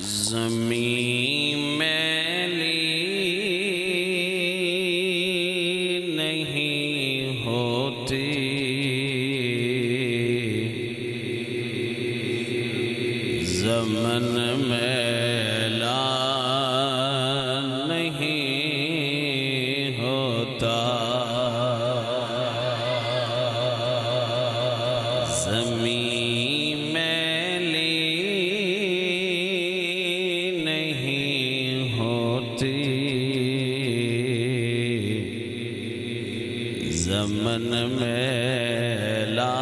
زمین میلی نہیں ہوتی، زمن میلا نہیں ہوتا، زمین میلی نہیں ہوتی، زمن میلا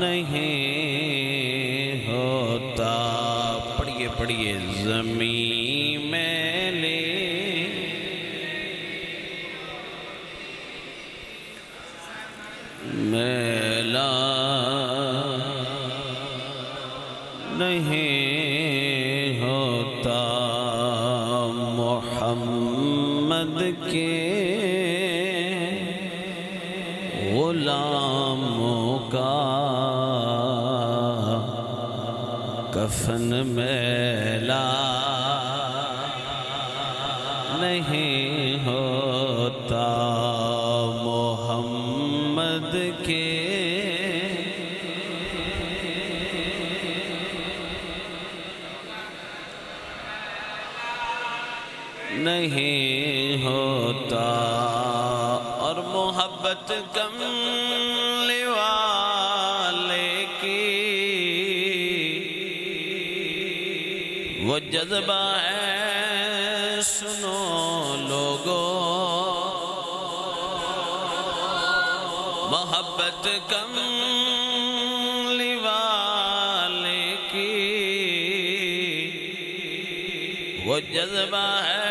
نہیں ہوتا۔ پڑھیے پڑھیے، زمین میلی میلا نہیں ہوتا، محمد کے غلاموں کا کفن میلا نہیں ہوتا، محمد کے نہیں ہوتا، اور محبت کملی والے کی وہ جذبہ ہے، سنو لوگو، محبت کملی والے کی وہ جذبہ ہے،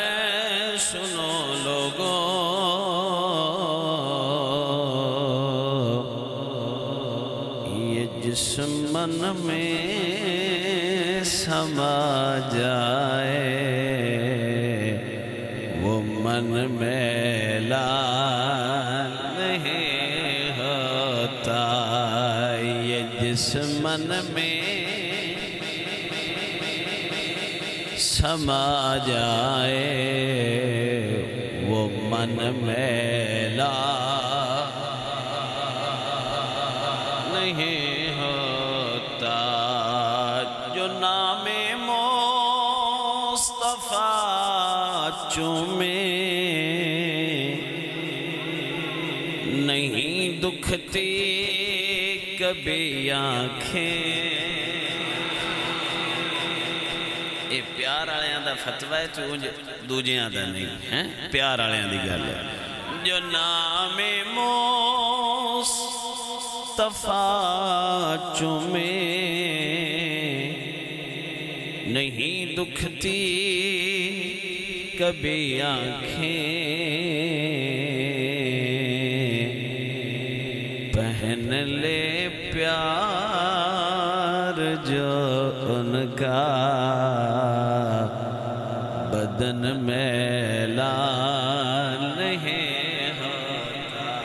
سنو لوگو، یہ جس من میں سما جائے وہ من میلا نہیں ہوتا، یہ جس من میں سما جائے وہ من میلا نہیں ہوتا، جو نام مصطفیٰ چومے نہیں دکھتی کبھی آنکھیں۔ یہ پیار آلیاں دا فتوہ ہے تو دوجیاں دا نہیں ہے، پیار آلیاں دی گل ہے۔ جو نام مصطفیٰ چومے نہیں دکھتی کبھی آنکھیں، پہن لے پیار جو ان کا بدن میلا نہیں ہوتا،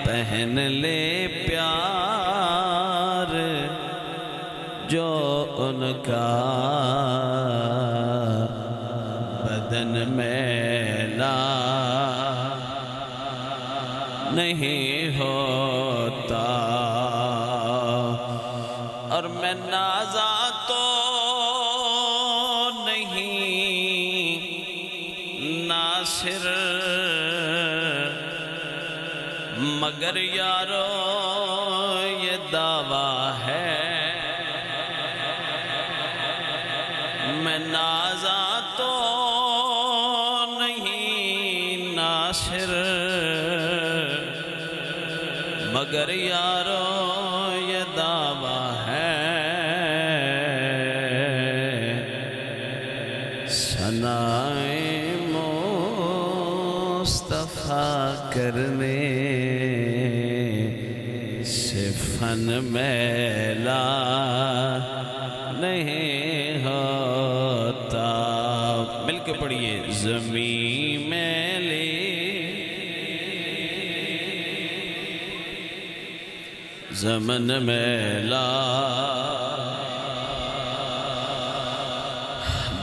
پہن لے پیار جو ان کا بدن میلا نہیں ہوتا، اور میں نازا تو نہیں ناصر، مگر یارو یہ دعویٰ ہے، میں نازا تو نہیں ناصر، مگر یارو یہ دعویٰ ہے، ثنائے مصطفیٰ کرنے سے فن میلا نہیں ہوتا۔ مل کے پڑھیے، زمین میلی زمن میلا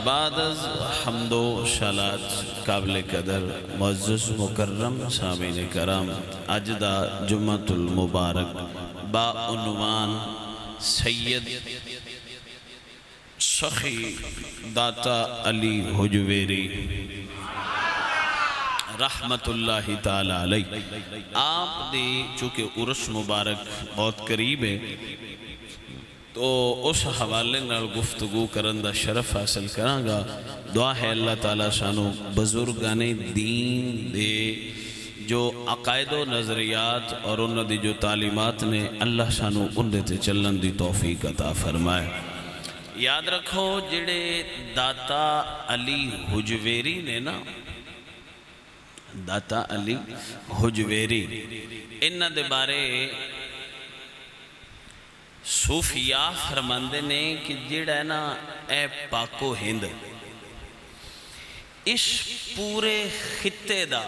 بعد از حمد و شالات قابل قدر معزز مکرم سامعین کرام، اج دا جمعۃ المبارک با عنوان سید سخی داتا علی حجویری رحمت اللہ تعالی علیہ، آپ دی چونکہ عرس مبارک بہت قریب ہے تو اس حوالے نال گفتگو کرن دا شرف حاصل کراں گا۔ دعا ہے اللہ تعالیٰ سانو بزرگان دین دے جو عقائد و نظریات اور انہوں دی جو تعلیمات نے، اللہ سانو ان دے تے چلن دی توفیق عطا فرمائے۔ یاد رکھو جڑے داتا علی حجویری نے نا، داتا علی حجویری، انہاں دے بارے صوفیاء فرماندے نے کہ جڑا ہے نا اے پاکو ہند، اس پورے خطے دا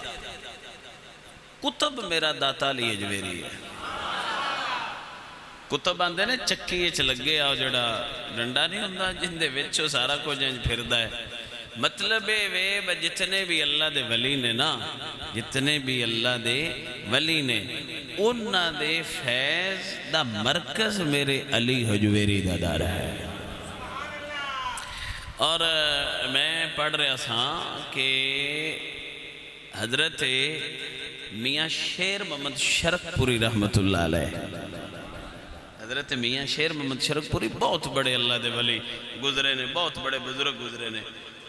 کتب میرا داتا علی حجویری ہے۔ کتب آندے نے چکی اچ لگے آؤ جڑا ڈنڈا نہیں ہوندہ جن دے وچو سارا کو جنج پھردہ ہے، مطلب وے جتنے بھی اللہ دے ولی نے نا، جتنے بھی اللہ دے ولی نے، انہاں دے فیض دا مرکز میرے علی حجویری دا دار ہے۔ اور میں پڑھ رہا تھا کہ حضرت میاں شیر محمد شرک پوری رحمت اللہ علیہ، حضرت میاں شیر محمد شرک پوری بہت بڑے اللہ دے ولی گزرے نے، بہت بڑے بزرگ گزرے نے۔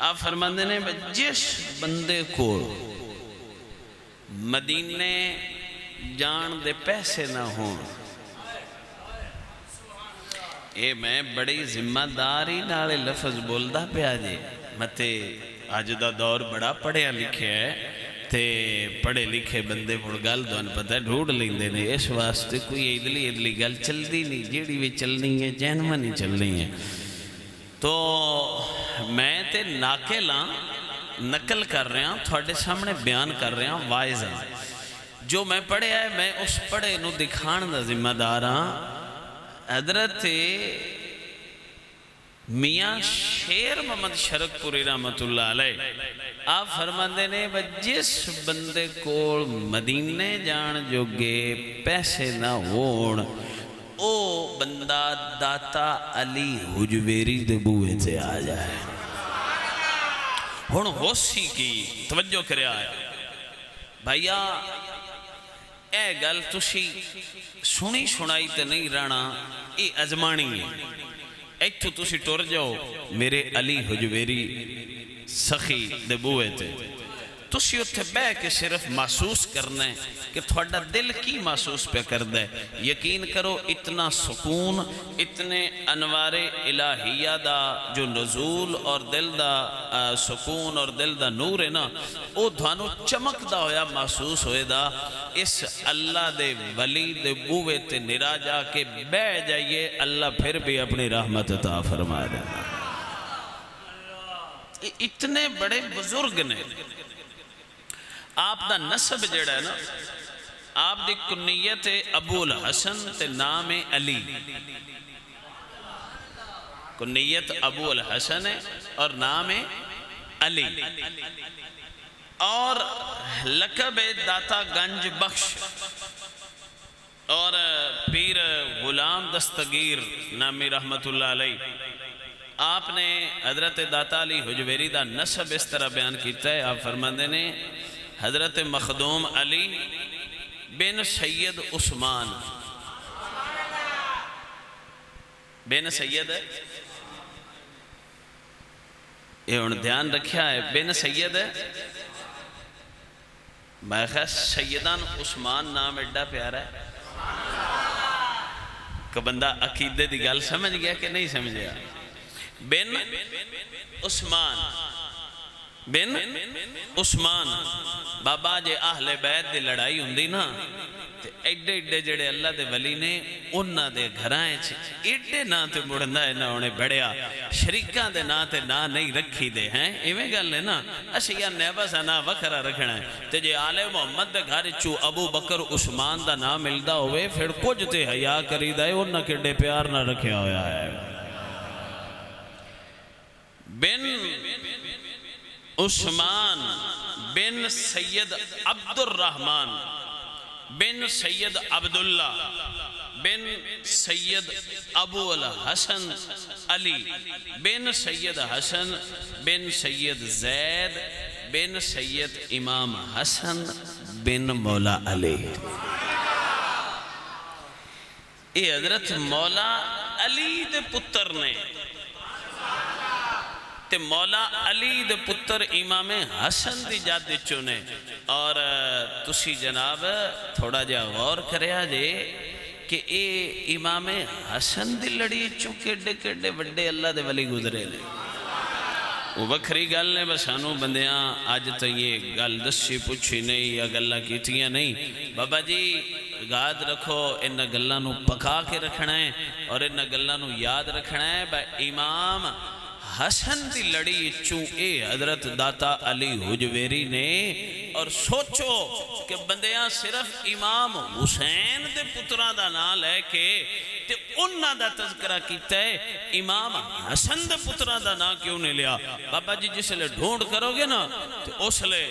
آپ فرماندے نے جس بندے کو مدینے جان دے پیسے نہ ہوں، اے میں بڑی ذمہ داری نالے لفظ بولدا پیا جے، متے آج دا دور بڑا پڑھیا لکھے ہے تے پڑھے لکھے بندے مڑ گل دوان پتہ ڈھونڈ لیندے نے، اس واسطے کوئی ادلی گل چل دی نہیں، جیڑی بھی چلنی ہے جینوہ نہیں چلنی ہے۔ تو میں تے ناکلاں نقل کر رہا ہوں، تھوڑے سامنے بیان کر رہا ہوں، وائز ہیں جو میں پڑھے ہے، میں اس پڑھے نو دکھان دا ذمہ دار ہاں۔ حضرت میاں شیر محمد شرک پوری رحمت اللہ علیہ آپ فرماندے نے جس بندے کو مدینے جان جو گے پیسے نہ ہون، او بندہ داتا علی حجویری دے بوئے سے آ جائے۔ ہون ہوسی کی توجہ کریا ہے بھائیا، اے گل تسی سنی سنائی تے نہیں رہنا، اے ازمانی ہے۔ ایتھو تسی ٹور جاؤ میرے علی حجویری سخی دے بوئے تے، تسی اتھے بے کے صرف محسوس کرنا ہے کہ تھوڑا دل کی محسوس پہ کر دے۔ یقین کرو اتنا سکون، اتنے انوار الہیہ دا جو نزول اور دل دا سکون اور دل دا نور ہے نا، او دھانو چمک دا ہویا محسوس ہوئے دا۔ اس اللہ دے ولی دے بوئے تے نرا جا کے بے جائیے، اللہ پھر بھی اپنی رحمت عطا فرما دینا۔ اتنے بڑے بزرگ نے، آپ دا نسب جڑا ہے نا، آپ دی کنیت ابو الحسن تے نام علی، کنیت ابو الحسن ہے اور نام علی، اور لقب داتا گنج بخش اور پیر غلام دستگیر نامی رحمت اللہ علیہ۔ آپ نے حضرت داتا علی حجویری دا نسب اس طرح بیان کیتا ہے، آپ فرماندے نے حضرت مخدوم علی بن سید عثمان، بن سید ہے، یہ ان دھیان رکھیا ہے، بن سید ہے، میں خواہ سیدان عثمان نام ایڈا پیارا ہے کہ بندہ عقیدے دی گل سمجھ گیا کہ نہیں سمجھیا۔ بن عثمان، بن عثمان، بابا جے اہل بیت دی لڑائی ہوندی نا، ایڈے ایڈے جڑے اللہ دے ولی نے انہاں دے گھرائیں ایڈے نا تے مڑندہ ہے نا انہیں بڑھیا شریکان دے نا تے نا نہیں رکھی دے ہیں، ایویں گل ہے نا اشیاء نیبہ سا نا وکھرا رکھنا ہے تے جے آل محمد دے گھر چو ابو بکر عثمان دا نا ملدا ہوئے پھر کچھ تے حیا کری دے انہاں کڈے پیار نہ رکھیا ہویا ہے۔ بن عثمان بن سید عبد الرحمن بن سید عبداللہ بن سید ابو الحسن علی بن سید حسن بن سید زید بن سید امام حسن بن مولا علی. یہ حضرت مولا علی دے پتر نے تے مولا علی دے پتر امام حسن دی جد چنے. اور تسی جناب تھوڑا جا غور کریا جے کہ اے امام حسن دی لڑی چکے کڑے وڈے اللہ دے ولی گزرے لے. وہ بکھری گل نے بس سانو بندیاں آج تو یہ گل دسی پوچھی نہیں یا گلہ کیتیاں نہیں. بابا جی یاد رکھو ان گلہ نو پکا کے رکھنا ہے اور ان گلہ نو یاد رکھنا ہے. امام حسن دی لڑی چوں اے حضرت داتا علی حجویری نے. اور سوچو کہ بندیاں صرف امام حسین دے پتران دا نام لے کے تے انہاں دا تذکرہ کیتا ہے, امام حسن دے پتران دا نام کیوں نہیں لیا؟ بابا جی جس لئے ڈھونڈ کرو گے نا تو اس لئے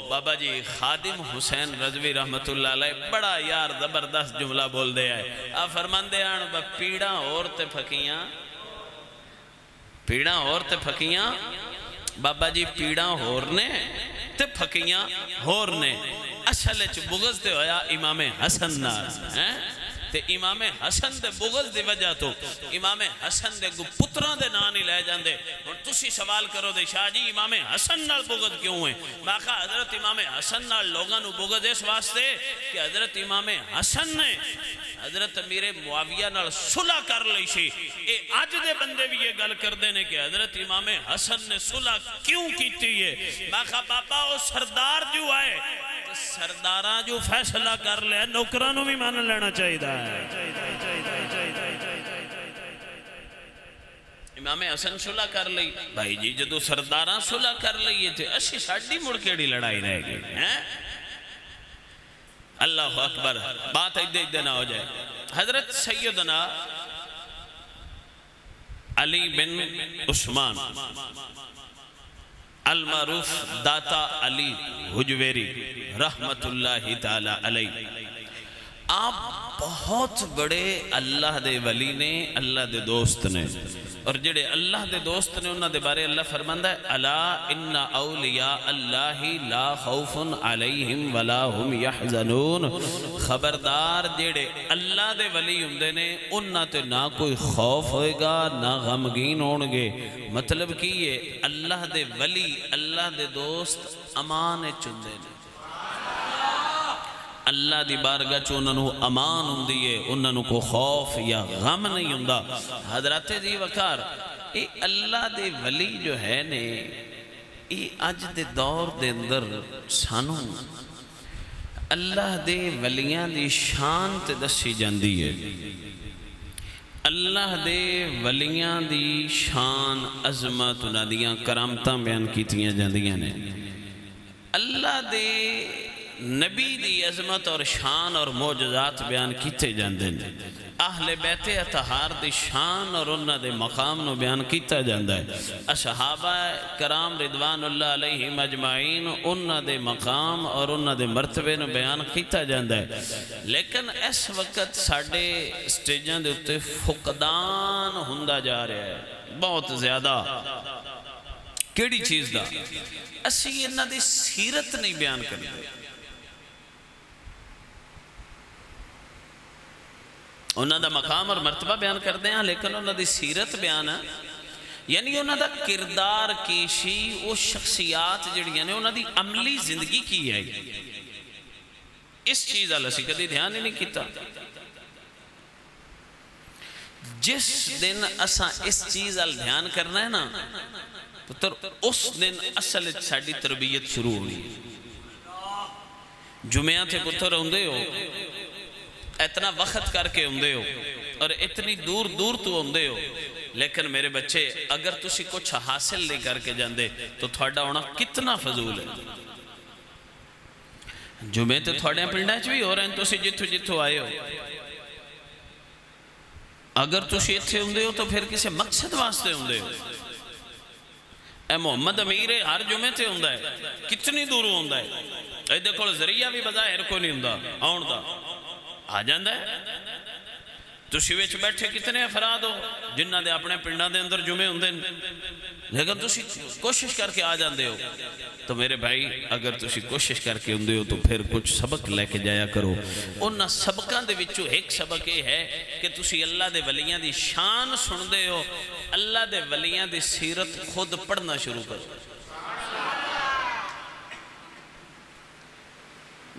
بابا جی خادم حسین رضوی رحمت اللہ علیہ بڑا یار زبردست جملہ بول دے آئے. آپ فرمان دے آن پیڑاں اور تے پھکیاں پیڑاں اور تے پھکیاں. بابا جی پیڑاں ہورنے تے پھکیاں ہورنے. اصل چ بغض تے ہویا امام حسن نال تے امام حسن دے بغض دی وجہ تو امام حسن دے پتران دے نام نہیں لے جاندے. اور تسی سوال کرو دے شاہ جی امام حسن نال بغض کیوں ہے؟ میں کہا حضرت امام حسن نال لوگاں نو بغض اس واسطے کہ حضرت امام حسن نے حضرت امیر معاویہ نال صلح کر لی سی. اے آج دے بندے بھی یہ گل کر دینے کہ حضرت امام حسن نے صلح کیوں کیتی ہے؟ میں کہا بابا وہ سردار جو آئے سرداراں جو فیصلہ کر لے نوکرانوں بھی مان لینا چاہیے دا ہے. امام حسن صلح کر لی. بھائی جی جدو سرداراں صلح کر لئیے تھے اسی ساڑھی مڑ کیڑی لڑائی رہ گئی. اللہ اکبر. بات ایدے نہ ہو جائے. حضرت سیدنا علی بن عثمان المعروف داتا علی حجویری رحمت اللہ تعالی علیہ, آپ بہت بڑے اللہ دے ولی نے, اللہ دے دوست نے. اور جڑے اللہ دے دوست نے انہاں دے بارے اللہ فرماندا ہے الا ان اولیاء اللہ لا خوف علیہم ولا هم يحزنون. خبردار جڑے اللہ دے ولی ہوندے نے انہاں تے نہ کوئی خوف ہوئے گا نہ غمگین ہون گے. مطلب کی یہ اللہ دے ولی اللہ دے دوست امان چندے نے. اللہ دی بارگاہ چو انہوں امان ہوندی ہے, انہوں کو خوف یا غم نہیں ہوندہ. حضرات جی وقار اے اللہ دے ولی جو ہے نے اے آج دے دور دے اندر سانوں اللہ دے ولیاں دی شان تے دسی جاندی ہے. اللہ دے ولیاں دی شان عظمت انہاں دیاں کرامتاں بیان کیتیاں جاندیاں نے. اللہ دے نبی دی عظمت اور شان اور معجزات بیان کیتے جاندے ہیں. اہل بیت اطہار دی شان اور انہاں دے مقام نو بیان کیتا جاندہ ہے. اصحابہ کرام رضوان اللہ علیہم اجمعین انہاں دے مقام اور انہاں دے مرتبے نو بیان کیتا جاندہ ہے. لیکن اس وقت ساڑھے سٹیجاں دے اتے فقدان ہندہ جا رہے ہیں بہت زیادہ. کیڑی چیز دا اسی انہاں دی سیرت نہیں بیان کرتے. انہاں دا مقام اور مرتبہ بیان کر دیں لیکن انہاں دی سیرت بیان ہے, یعنی انہاں دا کردار کیشی وہ شخصیات جڑی ہیں انہاں دی عملی زندگی کی ہے. اس چیز اللہ سے کدی دھیان ہی نہیں کیتا. جس دن اساں اس چیز اللہ دھیان کرنا ہے نا پتر اس دن اصل ساڑی تربیت شروع ہوئی. جمعہ تھے پتر ہوندے ہو اتنا وقت کر کے ہوندے ہو اور اتنی دور دور تو ہوندے ہو, لیکن میرے بچے اگر تسی کچھ حاصل نہیں کر کے جاندے تو تھوڑا ہونا کتنا فضول ہے. جمعے تے تھوڑے پنڈا چ بھی ہو رہے ہیں تسی جتھو جتھو آئے ہو. اگر تسی اتھے ہوندے ہو تو پھر کسے مقصد واسطے ہوندے ہو. اے محمد امیر ہر جمعے تے ہوندا ہے، کتنی دوروں ہوندا ہے، ایدے کول ذریعہ بھی بظاہر کو نہیں ہوندا آن دا، آ جاندا ہے۔ تسی وچ بیٹھے کتنے افراد ہو جنہ دے اپنے پنڈاں دے اندر جمعے ہوندے ہیں، لیکن تسی کوشش کر کے آ جاندے ہو۔ تو میرے بھائی اگر تسی کوشش کر کے ہوندے ہو تو پھر کچھ سبق لے کے جایا کرو۔ انہاں سبقاں دے وچوں ایک سبق یہ ہے کہ تسی اللہ دے ولیاں دی شان سن دے ہو، اللہ دے ولیاں دی سیرت خود پڑھنا شروع کرو۔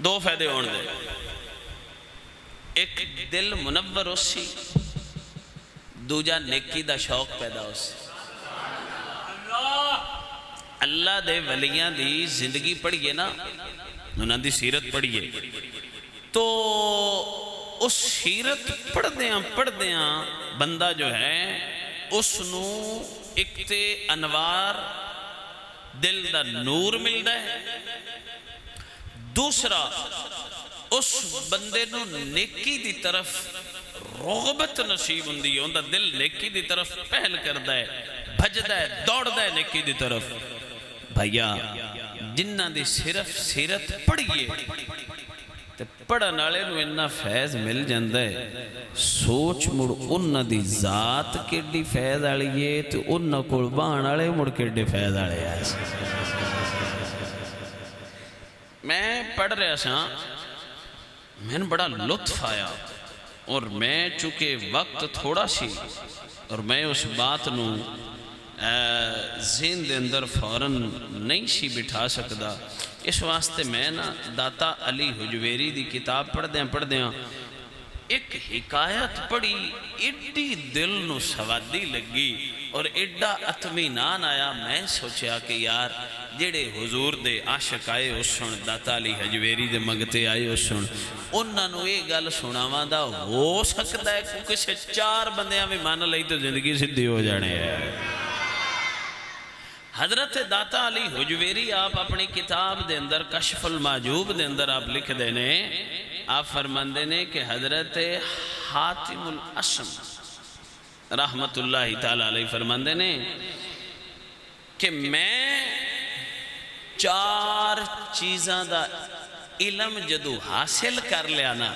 دو فائدے ہون دے، ایک دل منور ہو سی، دوجا نیکی دا شوق پیدا ہو سی۔ اللہ دے ولیاں دی زندگی پڑھئے نا، انہاں دی سیرت پڑھئے تو اس سیرت پڑھ دیاں بندہ جو ہے اس نو ایک تے انوار دل دا نور ملدا ہے، دوسرا اس بندے نو نیکی دی طرف رغبت نصیب ہوندی ہے، اندر دل نیکی دی طرف پہل کردا ہے، بھجدا ہے، دوڑدا ہے نیکی دی طرف۔ بھائیا جنہ دی صرف سیرت پڑھئے تے پڑھن والے نو اتنا فیض مل جاندا ہے، سوچ مڑ انہاں دی ذات کیڈی فیض والی ہے تے انہاں کول بہن والے مڑ کیڈے فیض والے ہیں۔ میں پڑھ رہا سا، میں نے بڑا لطف آیا، اور میں چونکہ وقت تھوڑا سی اور میں اس بات نو ذہن دے اندر فوراً نہیں سی بٹھا سکدا، اس واسطے میں نا داتا علی حجویری دی کتاب پڑھ دیاں ایک حکایت پڑھی، ایڈی دل نو سوادی لگی اور ایڈا اطمینان آیا۔ میں سوچیا کہ یار جڑے حضور دے عاشق آئے اس سن، داتا علی حجویری دے مگتے آئے اس سن، انہاں نو یہ گل سناواں دا ہو سکتا ہے کہ کسے چار بندیاں بھی مان لئی تو زندگی سدھی ہو جانے ہے۔ حضرت داتا علی حجویری آپ اپنی کتاب دے اندر کشف المعجوب دے اندر آپ لکھ دینے، آپ فرماندے نے کہ حضرت حاتم الاسم رحمت اللہ تعالیٰ علیہ فرماندے نے کہ میں چار چیزاں دا علم جدو حاصل کر لیا نا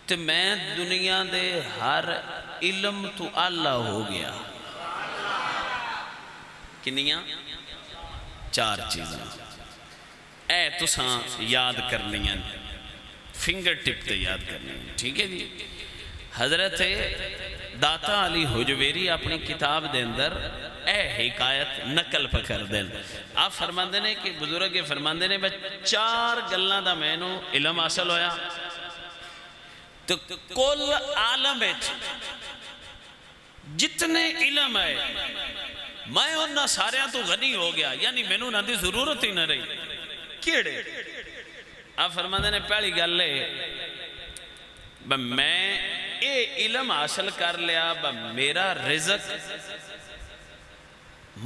تو میں دنیا دے ہر علم تو اللہ ہو گیا۔ کنیاں؟ چار چیزاں اے تساں یاد کرنیاں، فنگر ٹپ تے یاد کرنیاں، ٹھیک ہے جی۔ حضرت داتا علی حجویری اپنی کتاب دے اندر اے حکایت نقل پکر دیں، آپ فرماندے نے کہ بزرگ فرماندے نے چار گلاں دا میں نو علم حاصل ہویا تو کل عالم جتنے علم ہے میں انہاں ساریاں تو غنی ہو گیا، یعنی میں نہ دی ضرورت ہی نہ رہی۔ کیڑے؟ آپ فرماندے نے پہلی گل ہے میں اے علم حاصل کر لیا میرا رزق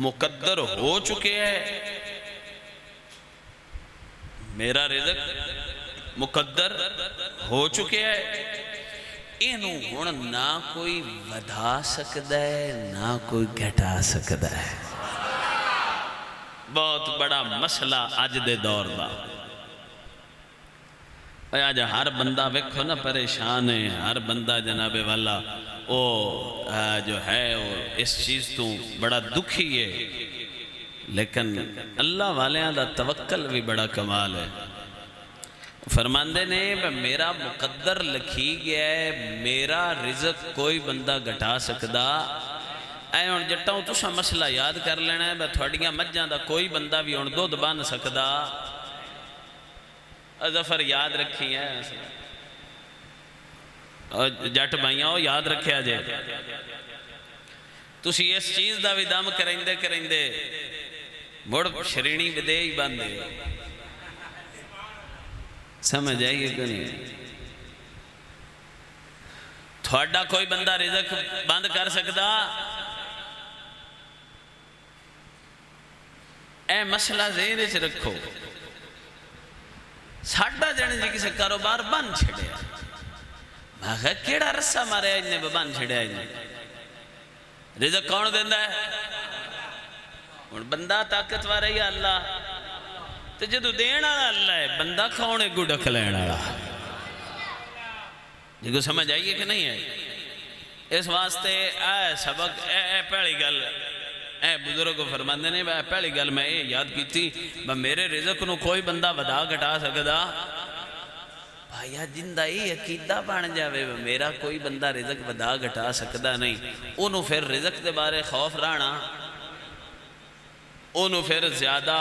مقدر ہو چکے ہے، میرا رزق مقدر ہو چکے ہے، انہوں ہون نہ کوئی ودھا سکتا ہے نہ کوئی گھٹا سکتا ہے۔ بہت بڑا مسئلہ آج دے دور دا، آج ہر بندہ ویکھو نا پریشان ہے، ہر بندہ جناب والا وہ جو ہے اس چیز تو بڑا دکھی ہے، لیکن اللہ والیاں دا توکل بھی بڑا کمال ہے۔ فرماندے نے میرا مقدر لکھی گیا ہے، میرا رزق کوئی بندہ گھٹا سکدا۔ اے ہن جٹاؤں تساں مسئلہ یاد کر لینا ہے، تھوڑیاں مجھاں دا کوئی بندہ بھی ہن دودھ بن سکدا۔ ظفر یاد رکھی ہے، جٹ بھائیاں ہو یاد رکھیا جے، تسی اس چیز دا بھی دم کریں دے مڑ شرینی بدے ہی بندے، سمجھ آئیے کہ نہیں؟ تھوڑا کوئی بندہ رزق بند کر سکتا؟ اے مسئلہ ذہن وچ رکھو، ساڈا جنے جی کسی کاروبار بن چھڑیا، میں کہا کیڑا رسہ مارے انہیں بن چھڑیا انہیں، رزق کون دیندا ہے؟ ہن بندہ طاقتور ہے یا اللہ؟ تو جدو دین والا اللہ ہے، بندہ کون ہے گڈک لین والا؟ جی کو سمجھ آئیے کہ نہیں ہے؟ اس واسطے اے سبق اے پہلی گل اے بزرگ فرماندے نے پہلی گل میں یہ یاد کی تھی میرے رزق نو کوئی بندہ ودا گھٹا سکدا بھائیا جندہ ہی عقیدہ بن جاوے میرا کوئی بندہ رزق ودا گھٹا سکدا نہیں، انہوں پھر رزق دے بارے خوف رہنا، انہوں پھر زیادہ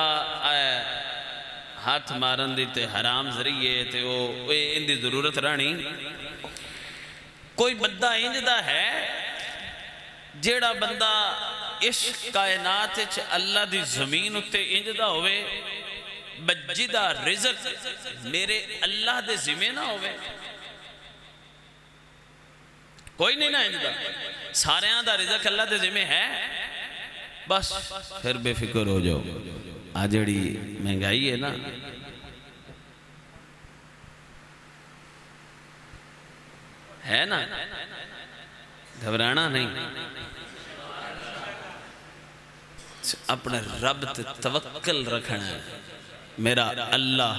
ہاتھ مارن دی تے حرام ذریعے تے وہ ان دی ضرورت رہنی۔ کوئی بندہ انجدہ ہے جیڑا بندہ اس کائنات چ اللہ دی زمین اتے انجدہ ہوئے بجدہ رزق میرے اللہ دے ذمہ نہ ہوئے، کوئی نہیں نہ انجدہ، سارے دا رزق اللہ دے ذمہ ہے، بس پھر بے فکر ہو جاؤ۔ آجڑی مہنگائی ہے نا، ہے نا، گھبرانا نہیں، اپنے رب تے توکل رکھنا ہے۔ میرا اللہ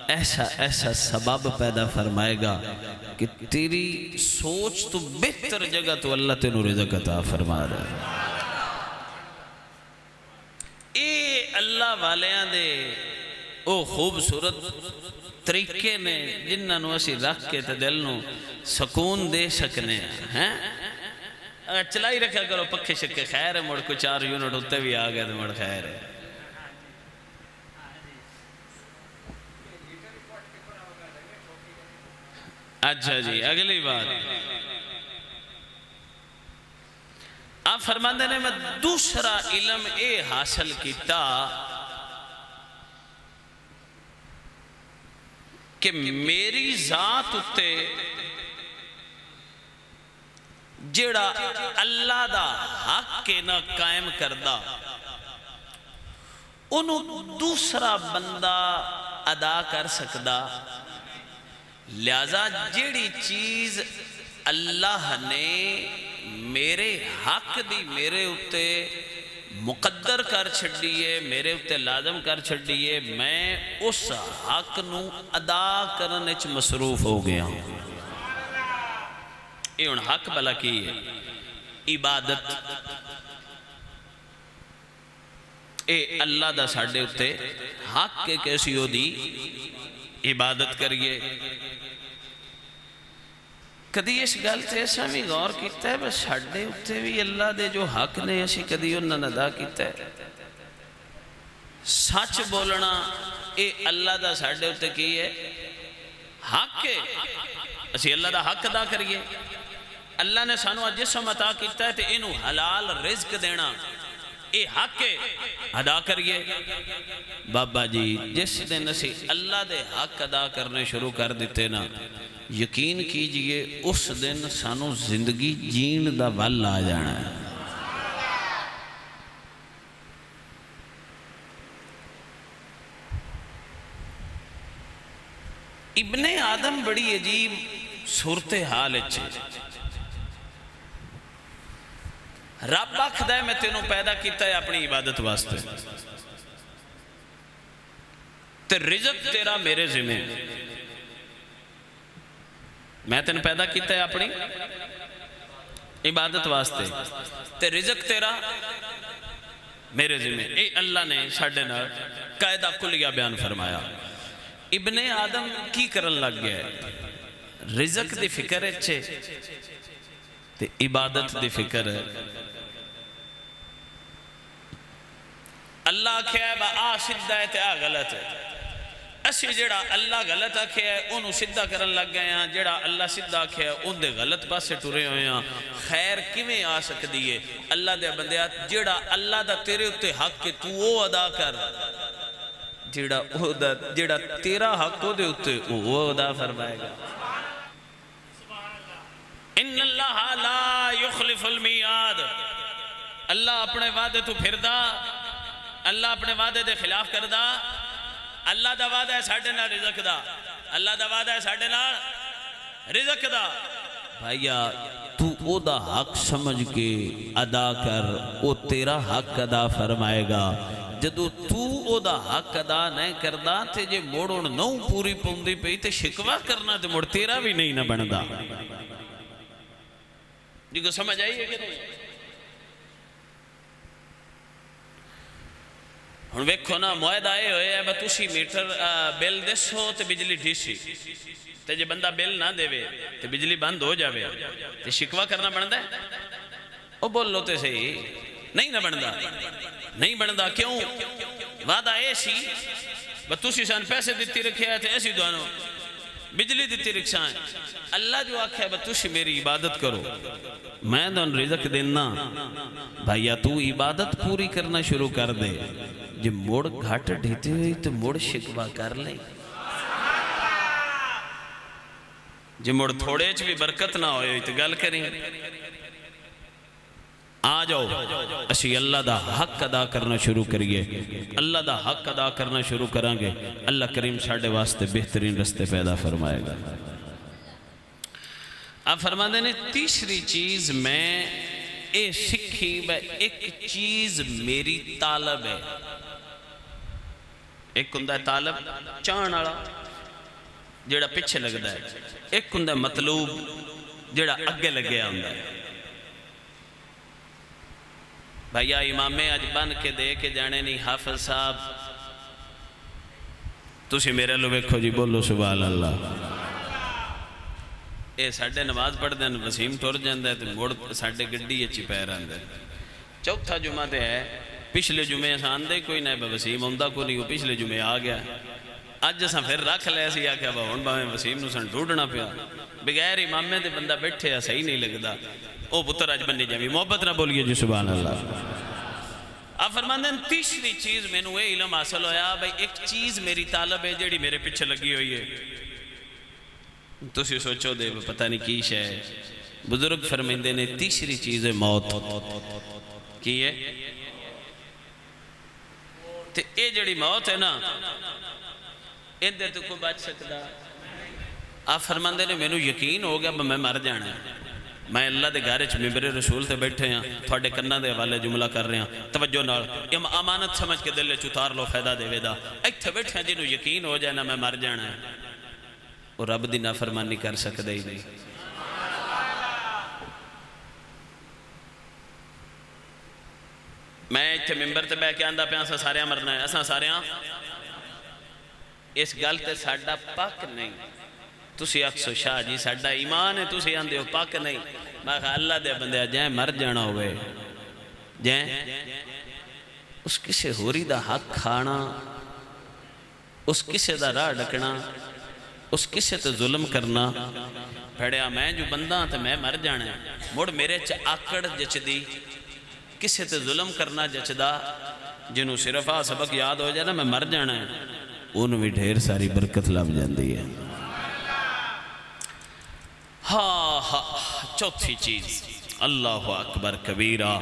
ایسا ایسا سبب پیدا فرمائے گا کہ تیری سوچ تو بہتر جگہ تو اللہ تینوں رزق عطا فرما رہا ہے۔ اے اللہ والیاں دے او خوبصورت طریقے نے جنہاں نو اسی رکھ کے تے دل نو سکون دے سکنے ہیں۔ اگر چلائی رکھا کرو پکھے شکے خیر ہے، مڑ کو 4 یونٹ ہوتے بھی آگئے تو مڑ خیر ہے۔ اچھا جی اگلی بات آپ فرماندے نے میں دوسرا علم اے حاصل کیتا کہ میری ذات اتے جیڑا اللہ دا حق کے نہ قائم کردہ انہوں دوسرا بندہ ادا کر سکدا، لہذا جیڑی چیز اللہ نے میرے حق دی میرے اتے مقدر کر چھڑیے، میرے اتے لازم کر چھڑیے، میں اس حق نو ادا کرنے چ مصروف ہو گیا ہوں۔ یہ ان حق بلا کی ہے عبادت، اے اللہ دا ساڑھے اتے حق کے کیسی ہو دی عبادت کریے۔ کدی اس گل تے ایسا بھی غور کیتا ہے بس ساڑھے اتے بھی اللہ دے جو حق نے اسی کدی انہوں نے ادا کیتا ہے۔ سچ بولنا اے اللہ دا ساڑھے اتے کی ہے حق ہے، اسی اللہ دا حق ادا کریے۔ اللہ نے سانو جسم عطا کیتا ہے تے انہوں حلال رزق دینا اے حق ہے، ادا کریے۔ بابا جی جس دن اسی اللہ دے حق ادا کرنے شروع کر دیتے نا، یقین کیجئے اس دن سانو زندگی جین دا ول آ جانا ہے۔ ابن آدم بڑی عجیب صورتحال اچھے، رب آکھدا ہے میں تینوں پیدا کیتا ہے اپنی عبادت واسطے، تے رزق تیرا میرے ذمہ، میں تینوں پیدا کیتا ہے اپنی عبادت واسطے تے رزق تیرا میرے ذمہ۔ اے اللہ نے ساڑھے نال قاعدہ کلیہ بیان فرمایا۔ ابن آدم کی کرن لگ گیا ہے، رزق دی فکر اچھے تے عبادت دی فکر ہے۔ اللہ کہا ہے با آ سدھا ہے تے آ غلط ہے، اسی جڑا اللہ غلط آکھے ہے انہوں سدھا کرن لگ گئے ہیں، جڑا اللہ سدھا آکھے ہے ان دے غلط پاسے ٹورے ہوئے ہیں۔ خیر کیویں آ سکتی ہے؟ اللہ دے بندیات جڑا اللہ دا تیرے اتے حق کے تو وہ ادا کر، جڑا تیرا حق ہو دے اتے وہ ادا فرمائے گا۔ ان اللہ لا یخلف المیعاد، اللہ اپنے وعدے تو پھر دا، اللہ اپنے وعدے دے خلاف کر دا۔ اللہ دا وعدہ ہے ساڑھے نال رزق دا، اللہ دا وعدہ ہے ساڑھے نال رزق دا۔ بھائیہ تو او دا حق سمجھ کے ادا کر، او تیرا حق ادا فرمائے گا۔ جدو تو او دا حق ادا نہیں کردا تے جے موڑن نو پوری پوندی پئی تے شکوا کرنا تے مڑ تیرا بھی نہیں نہ بندا۔ جی کو سمجھ آئی ہے کہ نہیں؟ ہن ویکھو نا معاہدہ آئے ہوئے ہے تسی میٹر بل دسو تے بجلی ڈھیسی تے جے بندہ بل نہ دے تے بجلی بند ہو جاوے تے شکوا کرنا بندا ہے؟ او بول لو تے صحیح نہیں نہ بندا، نہیں بندا کیوں؟ وعدہ ایسی تسی سان پیسے دیتی رکھے آئے تھے ایسی دوانو بجلی دیتی رکھسائیں، اللہ جو آکھے تسی میری عبادت کرو میں دون رزق دینا، بھائیا تو عبادت پوری کرنا شروع کر دے، جب موڑ گھاٹ ڈھیتے ہوئی تو موڑ شکوا کر لیں، جب موڑ تھوڑے چھ بھی برکت نہ ہوئے تو گل کریں۔ آ جاؤ اسی اللہ دا حق ادا کرنا شروع کریے، اللہ دا حق ادا کرنا شروع کرانگے، اللہ کریم ساڑھے واسطے بہترین رستے پیدا فرمائے گا۔ آپ فرما دینے تیسری چیز میں اے سکھی بے ایک چیز میری طالب ہے، ایک ہندہ طالب چان آڑا جیڑا پچھے لگ دا ہے، ایک ہندہ مطلوب جیڑا اگے لگے آندہ ہے۔ بھائیہ امامیں آج بن کے دے کے جانے نہیں حافظ صاحب تُسی میرے لو بیکھو جی بولو سبحان اللہ، اے ساڑھے نماز پڑھ دیں وسیم ٹور جاندہ ہے تو موڑ ساڑھے گڈی اچھی پیر آندہ ہے۔ چوتھا جمعہ دے ہے پچھلے جمعے سان دے کوئی نہیں وسیم ہوندہ کو نہیں، وہ پچھلے جمعے آ گیا، آج جساں پھر رکھ لے سی آکھا ہون باہیں وسیم نو سن ڈھوڑنا پیا، بغیر امامے دے بندہ بیٹھے ہیں صحیح نہیں لگدا، او پتر آج بننی جاوی محبت نہ بولیے جی سبحان اللہ۔ آپ فرماندے ہیں تیسری چیز میں نوے علم حاصل ہویا بھائی ایک چیز میری طالب ہے جیڑی میرے پیچھے لگی ہوئی ہے، تسی سوچو دے پتہ نہیں کیش ہے، بزرگ فرمیندے نے تیسری چیز ہے موت کی ہے، تے اے جڑی موت ہے نا اندر تو کوئی بچ سکتا۔ آپ فرماندے نے میں نو یقین ہو گیا میں مر جانا ہے، میں اللہ دے گھرچ ممبر رسول تے بیٹھے ہیں تھوڑے کنہ دے حوالے جملہ کر رہے ہیں، توجہ نال امانت سمجھ کے دل چتار لو فائدہ دے ویدہ، ایتھے بیٹھے ہیں جنہوں یقین ہو جائے نا میں مر جانا ہے، اور رب دی نافرمانی کر سکتا ہی نہیں۔ میں ایتھے ممبر تے بے کے آندہ پہ آنسا سارے مرنا ہے، اساں سارے اس گل تے ساڑھا پاک نہیں، تسی اکسو شاہ جی ساڑھا ایمان ہے تسی آندے ہو پاک نہیں، میں کہا اللہ دے بندے جائیں مر جانا ہوئے جائیں اس کسے ہوری دا حق کھانا، اس کسے دا راہ ڈکنا، اس کسے تے ظلم کرنا، پھڑیا میں جو بندہ تے میں مر جانا ہے، مڑ میرے آکڑ جچ دی کسے تے ظلم کرنا جچ دا، جنہوں صرف سبق یاد ہو جائے نا میں مر جانا ہے، انہوں بھی ڈھیر ساری برکت لاب جاندی ہے۔ چوتھی چیز اللہ اکبر کبیرہ،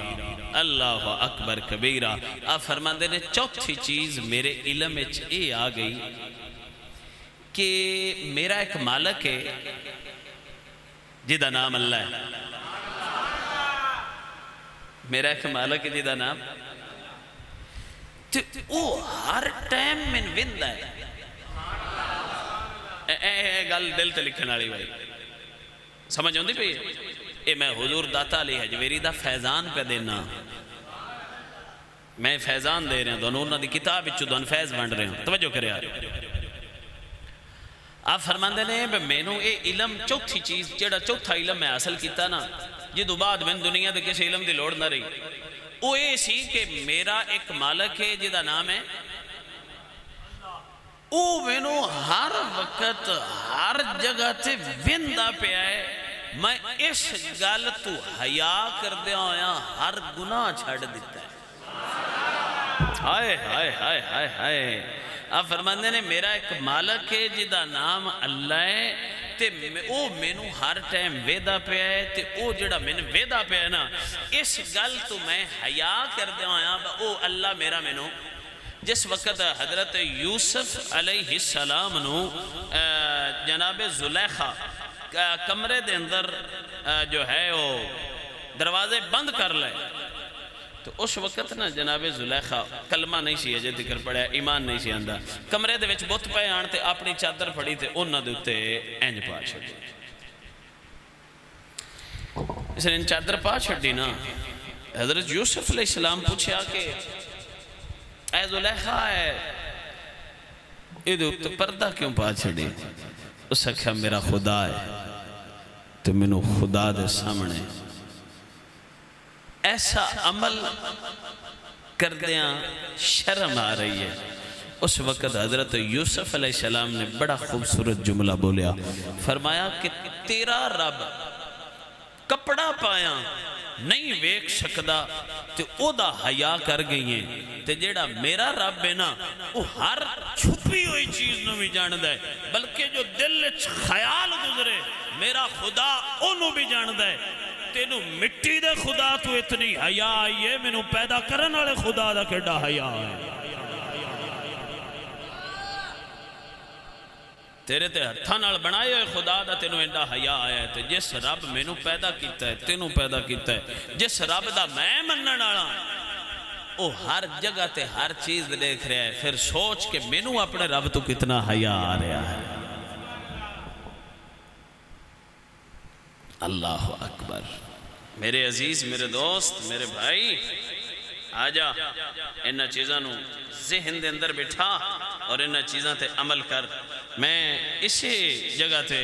اللہ اکبر کبیرہ۔ آپ فرمان دینے چوتھی چیز میرے علم اے آ گئی کہ میرا ایک مالک ہے جدہ نام اللہ ہے، میرا ایک مالک ہے جدہ نام تو وہ ہر ٹائم من وندہ ہے، اے گل دل تے لکھن والی بھائی سمجھ ہوندی پئی اے میں حضور داتا علی حجویری دا فیضان پہ دینا، میں فیضان دے رہے ہیں دونوں انہوں دی کتاب اچھو دون فیض بانڈ رہے ہیں، توجہ کرے آپ فرمان دینے ہیں میں نو اے علم چوتھی چیز جیڑا چوتھا علم میں حاصل کیتا نا جدو بعد میں دنیا دے کسی علم دی لوڑ نہ رہی، وہ اے سی کہ میرا ایک مالک ہے جدہ نام ہے، وہ میں نو ہر وقت ہر جگہ تے وندہ پہ آئے، میں اس گل تو حیا کر دیا ہویا ہر گناہ چھڑ دیتا ہے۔ ہائے ہائے ہائے ہائے ہائے آپ فرماندے نے میرا ایک مالک ہے جدہ نام اللہ ہے تے او مینو ہر ٹائم ویدہ پہ آئے تے او جڑا میں ویدہ پہ آئے نا اس گل تو میں حیا کر دیا ہویا او اللہ میرا مینو جس وقت حضرت یوسف علیہ السلام نو جناب زلیخہ کمرے دے اندر جو ہے وہ دروازے بند کر لے تو اس وقت نا جناب زلیخا کلمہ نہیں سی اجے ذکر پڑھیا ایمان نہیں سی آندا کمرے دے وچ بت پے آن تے اپنی چادر پھڑی تے انہاں دے اوتے انج پا چھڈی اس نے چادر پا چھڈی نا حضرت یوسف علیہ السلام پوچھا کہ اے زلیخا ہے اے دے اوتے پردہ کیوں پا چھڈی اس آکھیا میرا خدا ہے تے مینوں خدا دے سامنے ایسا عمل کردیاں شرم آ رہی ہے اس وقت حضرت یوسف علیہ السلام نے بڑا خوبصورت جملہ بولیا فرمایا کہ تیرا رب کپڑا پایا نہیں ویک سکدا تے او دا حیا کر گئی ہیں تے جیڑا میرا رب ہے نا وہ ہر چھپی ہوئی چیز نو بھی جاندہ ہے بلکہ جو دل خیال گزرے میرا خدا انہوں بھی جاندہ ہے تینو مٹی دے خدا تو اتنی حیا آئی ہے مینو پیدا کرن والے خدا دا کیڑا حیا ہے تیرے تے ہتھاں نال بنائے ہوئے خدا دا تینو ایڈا حیا آیا ہے تے جس رب مینو پیدا کیتا ہے تینو پیدا کیتا ہے جس رب دا میں منن والا وہ ہر جگہ تے ہر چیز دیکھ رہا ہے پھر سوچ کہ مینو اپنے رب تو کتنا حیا آ رہا ہے اللہ اکبر میرے عزیز میرے دوست میرے بھائی آجا انہا چیزاں نو ذہن دے اندر بٹھا اور انہا چیزاں تے عمل کر میں اسی جگہ تے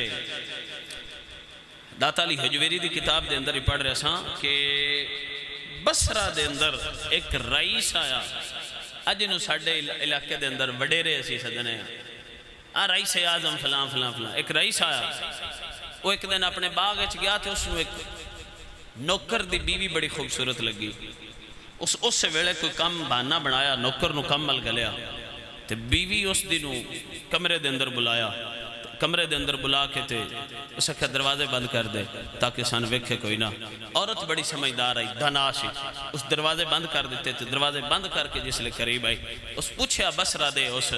داتا علی حجویری دی کتاب دے اندر ہی پڑھ رہا ساں کہ بصرہ دے اندر ایک رئیس آیا اج نو ساڑھے علاقے دے اندر وڈیرے اسی سدنے رئیس اعظم فلان فلان فلان ایک رئیس آیا وہ ایک دن اپنے باغ اچھ گیا تھے اس نے ایک نوکر دی بیوی بڑی خوبصورت لگی اس سے ویلے کوئی کم بہانہ بنایا نوکر نو کم مل گلیا تے بیوی اس دنوں کمرے دے اندر بلایا کمرے دے اندر بلا کے تے اسے کہ دروازے بند کر دے تاکہ سان ویکھے کوئی نہ عورت بڑی سمجھدار آئی دھناشی اس دروازے بند کر دیتے تے دروازے بند کر کے جس لئے قریب آئی اس پوچھیا بصرہ دے اس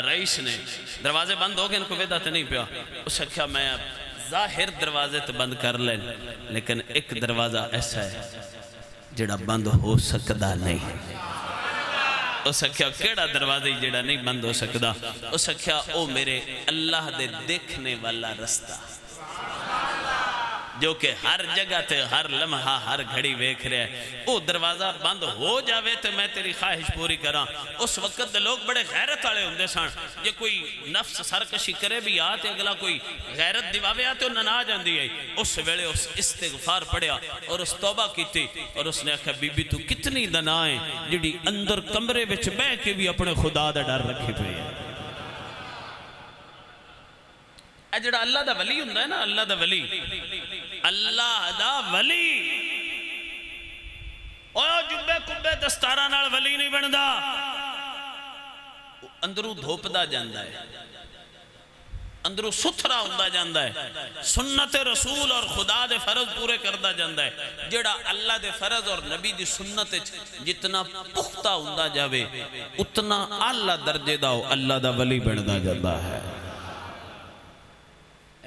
رئیس نے دروازے بند ہو گئے ان کو ویدہ تے نہیں پیا اسے کہا میں ظاہر دروازے تے بند کر لیں لیکن ایک دروازہ ایسا ہے جڑا بند ہو سکدا نہیں اس کہا کیڑا دروازے جڑا نہیں بند ہو سکدا اس کہا او میرے اللہ دے دیکھنے والا رستہ جو کہ ہر جگہ تے ہر لمحہ ہر گھڑی ویکھ رہے ہیں او دروازہ بند ہو جاوے تے میں تیری خواہش پوری کراں اس وقت دے لوگ بڑے غیرت والے ہوندے سان یہ کوئی نفس سرکشی کرے بھی آتے اگلا کوئی غیرت دیواوے آتے انہاں نہ جاندی ہے اس ویلے اس استغفار پڑھیا اور اس توبہ کیتی اور اس نے کہا بی بی تو کتنی دنائیں جڑی اندر کمرے وچ بیٹھ کے بھی اپنے خدا دا ڈر رکھی پئی ہے جڑا اللہ دا ولی ہوندہ ہے نا اللہ دا ولی اللہ دا ولی اوہ جبے کبے دستارہ نال ولی نہیں بندہ اندروں دھوپ دا جاندہ ہے اندروں ستھرا ہوندہ جاندہ ہے سنت رسول اور خدا دے فرض پورے کردہ جاندہ ہے جڑا اللہ دے فرض اور نبی دی سنت جتنا پختہ ہوندہ جاوے اتنا اللہ درجے دا ہو اللہ دا ولی بندہ جاندہ ہے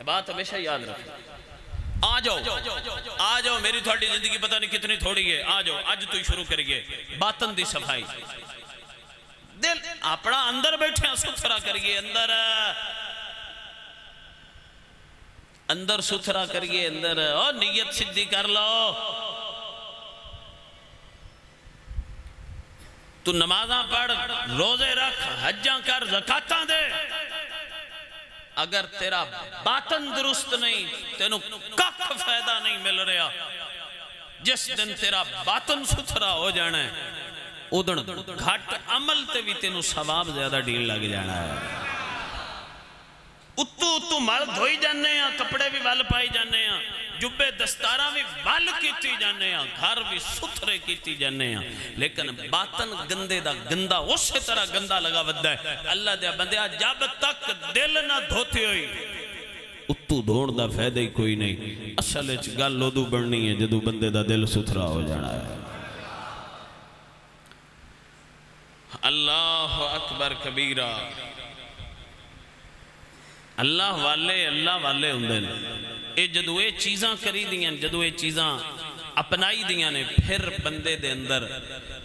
بات ہمیشہ یاد رکھیں آ جاؤ میری تھوڑی زندگی پتہ نہیں کتنی تھوڑی ہے آ جاؤ آج تو ہی شروع کریے باطن دی صفائی دل اپنا اندر بیٹھے ہیں ستھرا کریے اندر ستھرا کریے اندر اور نیت سدھی کر لو تو نمازاں پڑھ روزے رکھ حجاں کر زکاتاں دے اگر تیرا باطن درست نہیں تینوں کک فائدہ نہیں مل رہا جس دن تیرا باطن ستھرا ہو جانا ہے ادھن گھٹ عمل تے بھی تینوں ثواب زیادہ ڈیل لگ جانا ہے اتو مل دھوئی جانے ہیں کپڑے بھی وال پائی جانے ہیں جبے دستارہ بھی وال کیتی جانے ہیں گھر بھی ستھرے کیتی جانے ہیں لیکن باطن گندے دا گندہ اسی طرح گندہ لگا ودہ ہے اللہ دیا بندیا جب تک دل نہ دھوتی ہوئی اتو دھون دا فیدہ ہی کوئی نہیں اصل گل لودو بڑھنی ہے جدو بندے دا دل ستھرا ہو جانا ہے اللہ اکبر کبیرہ اللہ والے ہوندے نے اے جدو اے چیزاں کری دیاں جدو اے چیزاں اپنائی دیاں نے پھر بندے دے اندر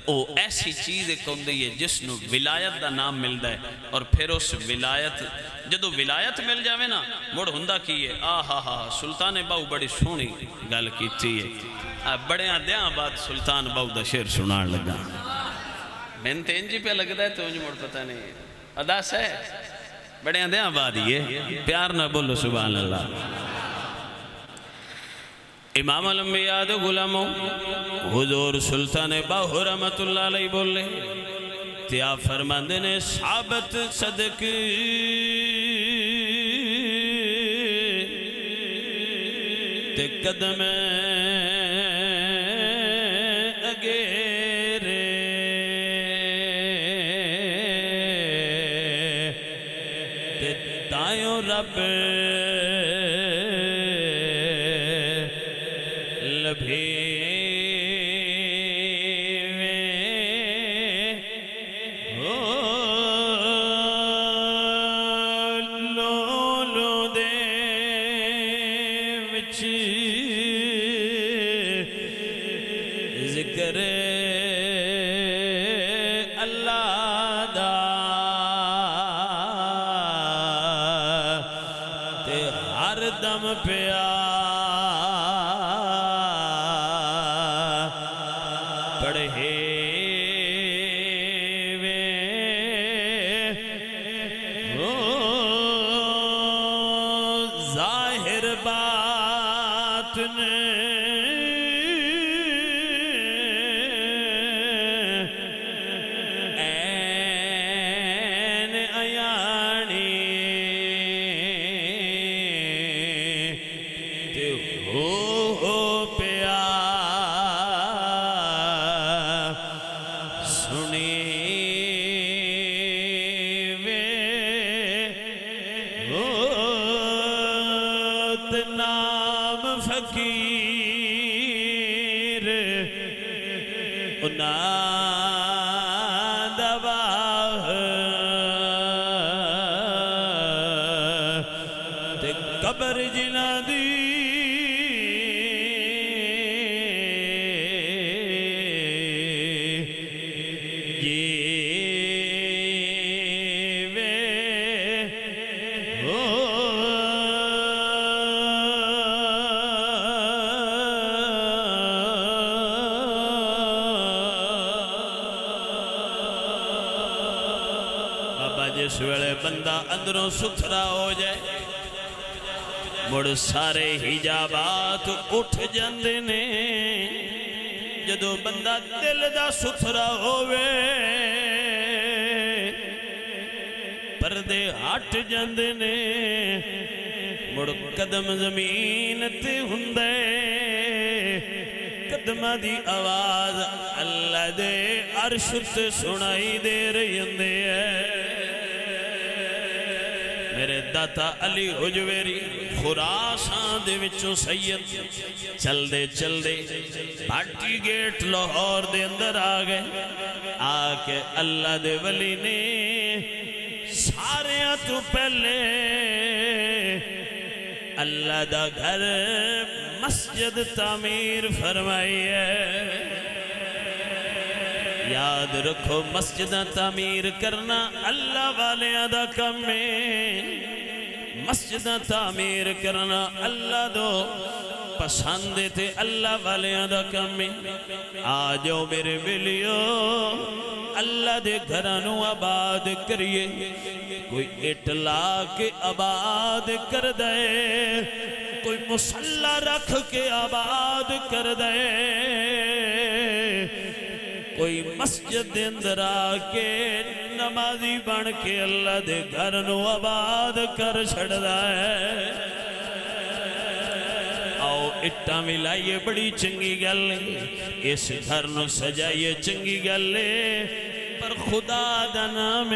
او ایسی چیز ایک ہوندی ہے جس نو ولایت دا نام ملدا ہے اور پھر اس ولایت جدو ولایت مل جاوے نا مڑ ہوندا کی ہے آہا سلطان باؤ بڑی سونی گل کیتی ہے بڑے دیاں بعد سلطان باؤ دا شعر سنان لگا میں تے انجی پہ لگدا ہے تو انج مڑ پتہ نہیں ادا سے بڑے دیاں بعد یہ پیار نہ بولو سبحان اللہ امام الانبیاء دو غلاموں حضور سلطان باہو رحمت اللہ علیہ بولے تیا فرماندے نے ثابت صدق تے قدم اگیرے تے تائیوں رب قبر جلا دی بابا جس ویلے بندہ اندروں ستھرا ہو جائے مڑ سارے حجابات اٹھ جاندے نے جدو بندہ دل دا ستھرا ہووے پردے ہٹ جاندے نے مڑ قدم زمین تے ہوندے قدمہ دی آواز اللہ دے عرش تے سنائی دے رہی ہوندے ہے میرے داتا علی حجویری خراسان دے وچوں سید چل دے بھاٹی گیٹ لاہور دے اندر آگئے آکے اللہ دے ولی نے ساریاں تو پہلے اللہ دا گھر مسجد تعمیر فرمائی ہے یاد رکھو مسجد تعمیر کرنا اللہ والے دا کم ہے مسجد تعمیر کرنا اللہ دو پسند تے اللہ والے دا کم ہے آجو میرے بلیو اللہ دے گھرانو آباد کریے کوئی اٹلا کے آباد کر دے کوئی مسلح رکھ کے آباد کر دے کوئی مسجد اندر آکے نمازی بن کے اللہ دے گھر نو آباد کر چھڑدا ہے آؤ اٹھا ملائیے بڑی چنگی گلے اس گھر نو سجائیے چنگی گلے پر خدا دا نام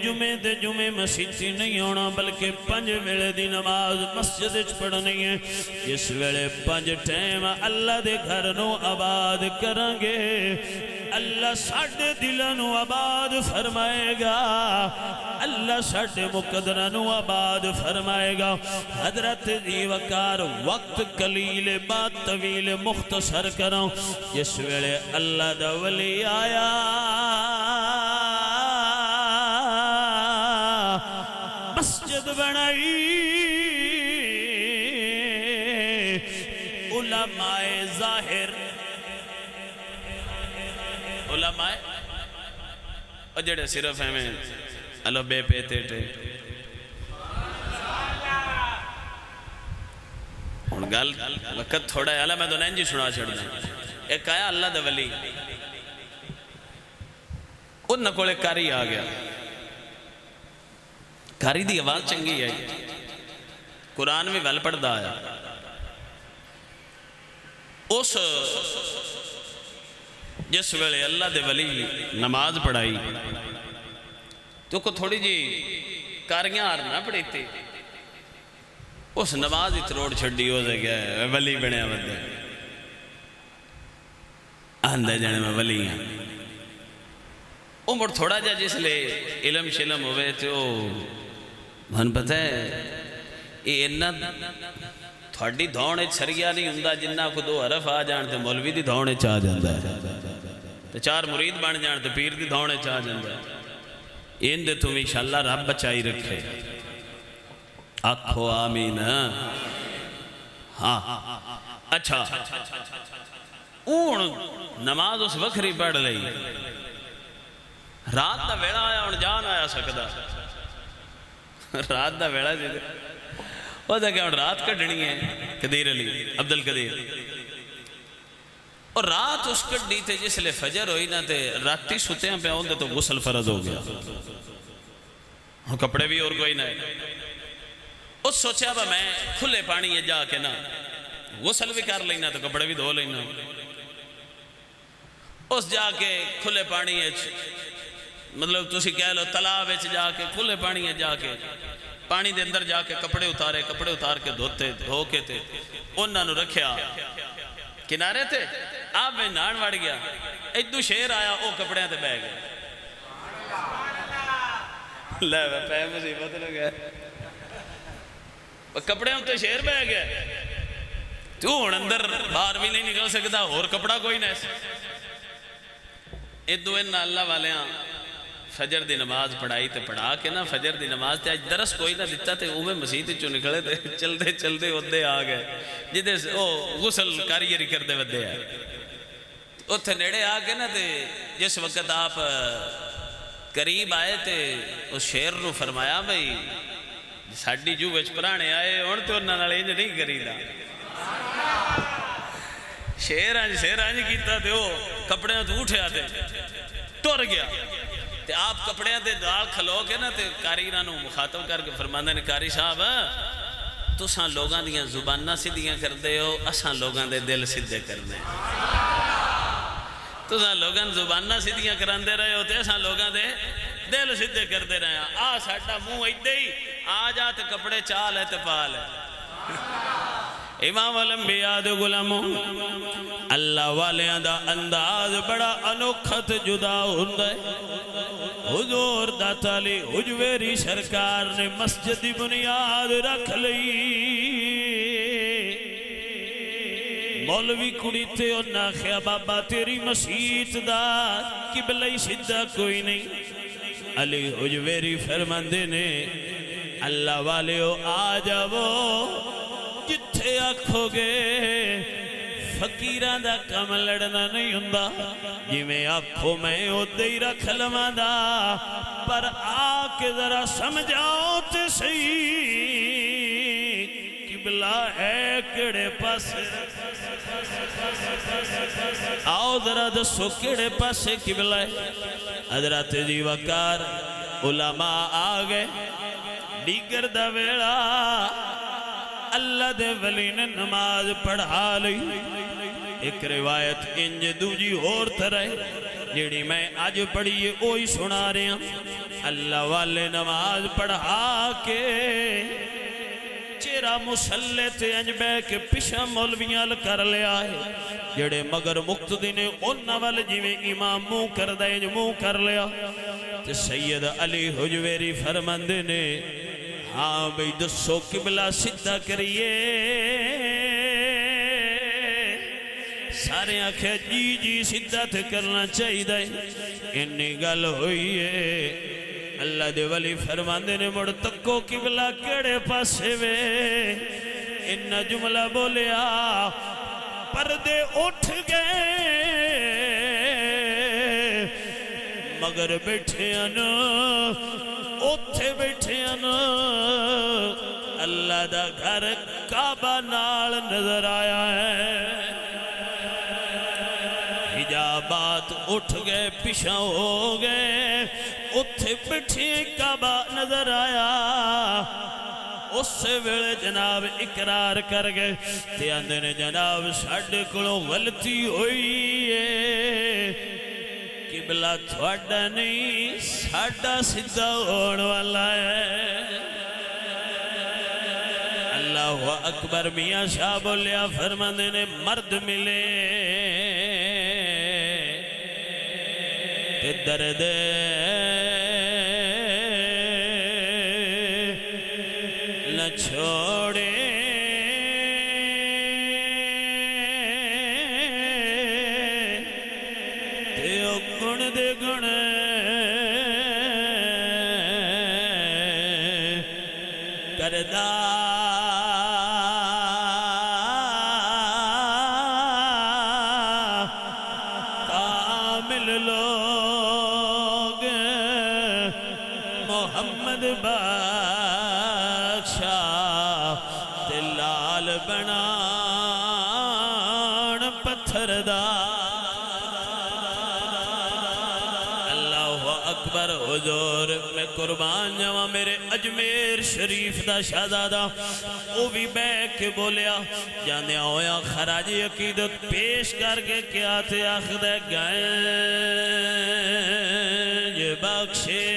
جمعے دے جمعے مسیح نہیں ہونا بلکہ 5 ویلے دی نماز مسجد وچ پڑھنی ہے جس ویلے 5 ٹائم اللہ دے گھر نو آباد کریں گے اللہ ساڈے دلاں نو آباد فرمائے گا اللہ ساڈے مقدراں نو آباد فرمائے گا حضرت دی وقار وقت قلیل بات طویل مختصر کروں جس ویلے اللہ دا ولی آیا مسجد بنائی علماء ظاہر علماء اور جڑے صرف ہیں میں اللہ بے پیتے ٹے گل وقت تھوڑا ہے اللہ میں تو نہیں جی سنا چھڑنا ایک آیا اللہ دا ولی ان نکول ایک کاری آ گیا کاری دی آواز چنگی ہے قرآن میں ول پڑھ دا آیا اس جس ویلے اللہ دے ولی نماز پڑھائی تو کو تھوڑی جی کاریاں آرنا پڑی تھی اس نماز ہی تروڑ چھڑی ہو سے گیا ولی بنیا بندے آندھے جانے میں ولی ہیں عمر تھوڑا جا جس لے علم شلم ہوئے تو من پتہ ہے یہ انہ تھوڑی دھونے چھریا نہیں ہندہ جنہ کو 2 حرف آ جانتے مولوی دی دھونے چاہ جاندہ ہے تو 4 مرید بن جانتے پیر دی دھونے چاہ جاندہ ہے ان دے تم انشاءاللہ رب بچائی رکھے آکھو آمین ہاں اچھا اون نماز اس وکری پڑھ لئی رات دا ویڑا آیا ان جان آیا سکدا رات دا ویڑا جی وہ دا کہ ان رات کڑھنی ہے قدیر علی عبدالقدیر اور رات اس کڑھنی تھے جس لئے فجر ہوئی نہ تھے راتی ستے ہیں پہ آؤں دے تو غسل فرض ہو گیا اور کپڑے بھی اور کوئی نہ ہے اس سوچیا با میں کھلے پانی یہ جا کے نا غسل بھی کر لینا تو کپڑے بھی دھو لینا اس جا کے کھلے پانی مطلب تسی کہہ لو تالاب جا کے کھلے پانی جا کے پانی دے اندر جا کے کپڑے اتار کے دھوتے دھو کے تھے انہاں نو رکھیا کنارے تھے آپ میں نان وڑ گیا ادو شیر آیا او کپڑے تے بہ گیا لے میں پہ مصیبت لگ گیا کپڑے تے شیر بہ گیا تو ہن اندر باہر بھی نہیں نکل سکتا اور کپڑا کوئی نہیں ادو ان اللہ والیاں فجر دی نماز پڑھائی تے پڑھا کے نا فجر دی نماز تے آج درس کوئی نہ دیتا تے اوہ مسجد چو نکلے تے چلدے چلدے ودے آ گئے جدے غسل کاریری کردے ودے آئے اتھے نیڑے آ کے نا تے جس وقت آپ قریب آئے تے اس شیر نو فرمایا بھئی ساڑی جو وچ پرانے آئے اور تو انہاں نال انج نہیں کریدا شیر آنج کیتا تے وہ کپڑے تو اٹھے آتے ٹر گیا تے آپ کپڑے تے دال کھلو کے نا تے کاریراں نو مخاطب کر کے فرماندے نے کاری صاحب تساں لوگاں دیاں زباناں سیدھیاں کردے ہو اساں لوگاں دے دل سیدھے کردے تساں لوگاں زباناں سیدھیاں کراندے رہے ہو تے اساں لوگاں دے دل سیدھے کردے رہے ہیں ساڈا منہ ایدے ہی آ جا تے کپڑے چال ہے تے پال ہے امام الانبیاء دے غلاموں اللہ والیاں دا انداز بڑا انوکھت جدا ہوندہ ہے حضور داتا علی حجویری سرکار نے مسجد دی بنیاد رکھ لئی مولوی کڑی تے اور ناخیا بابا تیری مسیت دا قبلہ سدھا کوئی نہیں علی حجویری فرماندے نے اللہ والیو آ جاؤ جتھے آکھو گے فقیران دا کم لڑنا نہیں ہوندا جی میں آکھو میں ادھے ہی رکھ لواں دا پر آ کے ذرا سمجھاؤ تے صحیح قبلہ ہے کڑے پاس آؤ ذرا دسو کڑے پاس قبلہ ہے حضرت جی وقار علماء آگئے دیگر دا ویڑا اللہ دے ولی نے نماز پڑھا لی ایک روایت انج دوجی اور طرح جیڑی میں آج پڑھیے اوہی سنا رہے ہیں اللہ والے نماز پڑھا کے چیرا مسلے تے انج بے کے پیچھے مولویاں کر لیا ہے جڑے مگر مقتدی نے انہاں وال جویں امام منہ کر دے انج منہ کر لیا تے سید علی حجویری فرماندے نے ہاں بھئی دسو قبلہ سدھا کریے سارے آنکھیں جی جی سدھا تے کرنا چاہی دے انی گل ہوئی ہے اللہ دے ولی فرماندے نے مڑ تکو قبلہ کیڑے پاسے وے انہ جملہ بولیا پردے اٹھ گئے مگر بیٹھے انا اوتھے بیٹھے انا اللہ دا گھر کعبہ نال نظر آیا ہے حجابات اٹھ گئے پیچھا ہو گئے اتھے پٹھے کعبہ نظر آیا اس سے ویلے جناب اقرار کر گئے تے آندے نے جناب ساڑھے کلوں غلطی ہوئی ہے قبلہ تھوڑا نہیں ساڑھا سدھا ہونے والا ہے اللہ اکبر میاں شاہ بولیا فرماندے نے مرد ملے تے درد نہ چھوڑے تے او گن دے گن کردہ کامل لوگ محمد بادشاہ لال بنان پتھر دا اللہ اکبر حضور میں قربان جاواں میرے اجمیر شریف دا شہزادہ وہ بھی بے کے بولیا جانے ہویا خراج عقیدت پیش کر کے کیا تھے آخد گنج بخشے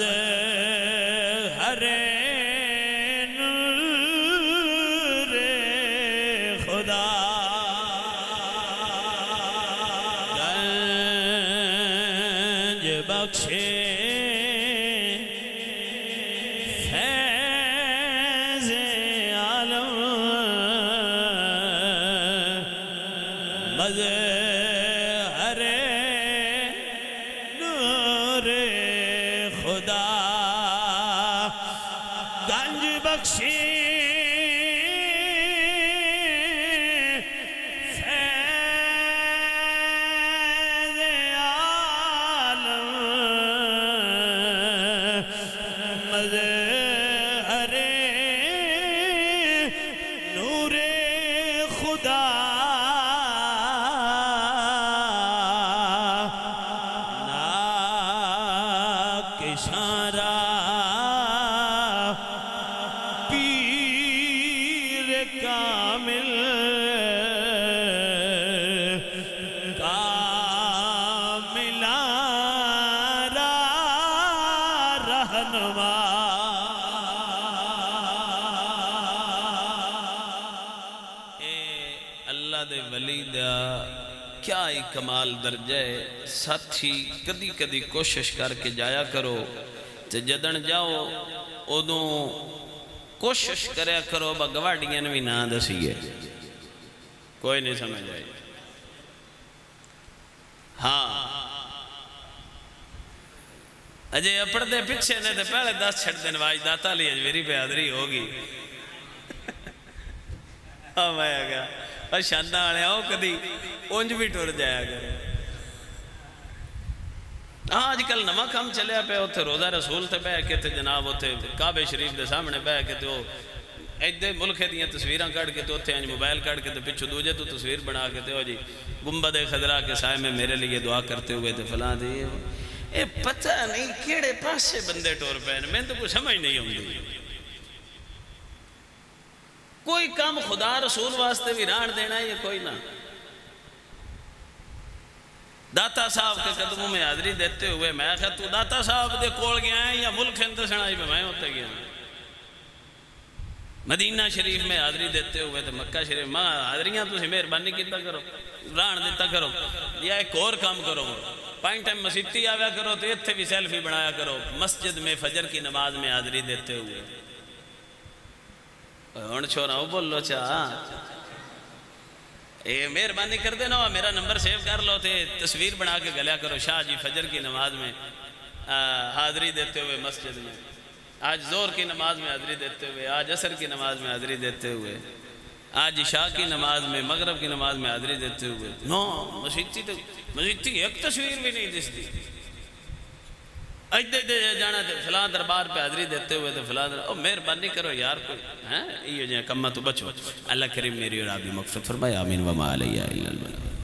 مظہر نور خدا گنج بخشے فیض عالم مظہر نور خدا گنج بخشی فیض عالم مظہر نور خدا اشارہ پیر کامل کاملہ رہنما اے اللہ دے ولی دا کیا ہی کمال درجہ ہے ساتھی کدی کدی کوشش کر کے جایا کرو تے جدن جاؤ ادوں کوشش کریا کرو با گواڑیاں بھی نہ دسیے کوئی نہیں سمجھ آئی ہاں اجے اپڑ دے پچھے نے تے پہلے 10 چھڑ دن واج داتا لی اجویری بہادری ہوگی ہاں میں آگا اور شانہ آنے آؤ کدی اونج بھی ٹور جایا کرے ہاں آج کل نمہ کام چلیا پہ ہوتے روزہ رسول تے بے کے تے جناب ہوتے کعبہ شریف دے سامنے بے کے تے ایدے ملکے دیاں تصویران کڑ کے تے ہوتے ہیں موبائل کڑ کے تے پچھو دوجہ تو تصویر بنا کے تے ہو جی گنبد خضرا کے سائے میں میرے لیے دعا کرتے ہوئے تے فلاں دی اے پتہ نہیں کیڑے پاس سے بندے ٹور پہنے میں تو کوئی سمجھ نہیں ہوں گی کوئی کام خدا رسول واسطے بھی ران دینا ہے یہ کوئی نہ. داتا صاحب کے قدموں میں حاضری دیتے ہوئے میں کہا تو داتا صاحب دے کول گیا ہے یا ملک اندسن آئی میں ہوتے گیا مدینہ شریف میں حاضری دیتے ہوئے تو مکہ شریف ماں حاضریاں تسی مہربانی کیتا کرو ران دیتا کرو یا ایک اور کام کرو پائن ٹائم مسیتی آویا کرو تو اتھے بھی سیلفی بنایا کرو مسجد میں فجر کی نماز میں حاضری دیتے ہوئے. ہن چھوڑا ہوں بولو چاہ اے مہربانی کر دینا میرا نمبر سیو کر لو تے تصویر بنا کے گلیا کرو شاہ جی فجر کی نماز میں حاضری دیتے ہوئے مسجد میں, آج زور کی نماز میں حاضری دیتے ہوئے, آج عصر کی نماز میں حاضری دیتے ہوئے, آج عشاء کی نماز میں مغرب کی نماز میں حاضری دیتے ہوئے. نو مسیتی ایک تصویر بھی نہیں دستی. اج دے جانا تے فلاں دربار پہ حاضری دیتے ہوئے تے فلاں دربار مہربانی کرو یار کوئی ہیں یہ جو کمہ تو بچو. اللہ کریم میری اور آپ کی مغفرت فرمائے. آمین وما علیہ الا اللہ.